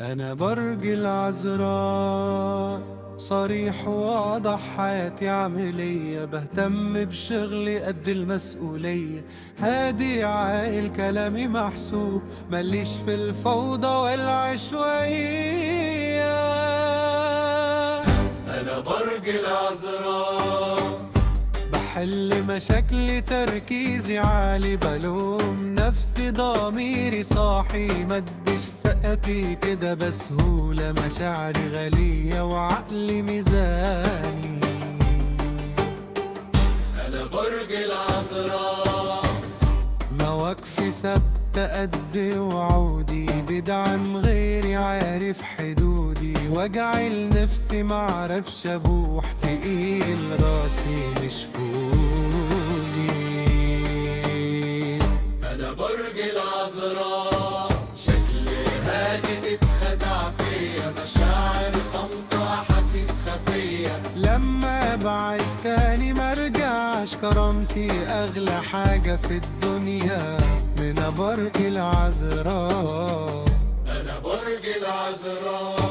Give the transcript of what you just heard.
أنا برج العذراء، صريح وواضح، حياتي عملية، بهتم بشغلي قد المسؤولية، هادي عاقل كلامي محسوب، مليش في الفوضى والعشوائية. أنا برج العذراء، بحل مشاكلي تركيزي عالي، بلوم نفسي ضميري صاحي، مدش سقفي كده بسهولة، مشاعري غالية وعقلي ميزاني. أنا برج العذراء، مواقفي ثابتة قد وعودي، بدعم غيري عارف حدودي، وجع لنفسي معرفش ابوح، تقيل راسي مش فوقي. انا برج العذراء، شكلي هادي تتخدع فيا، مشاعر صمتة احاسيس خفية، لما ابعد تاني مرجعش، كرامتي اغلى حاجة في الدنيا، من برج العذراء. انا برج العذراء.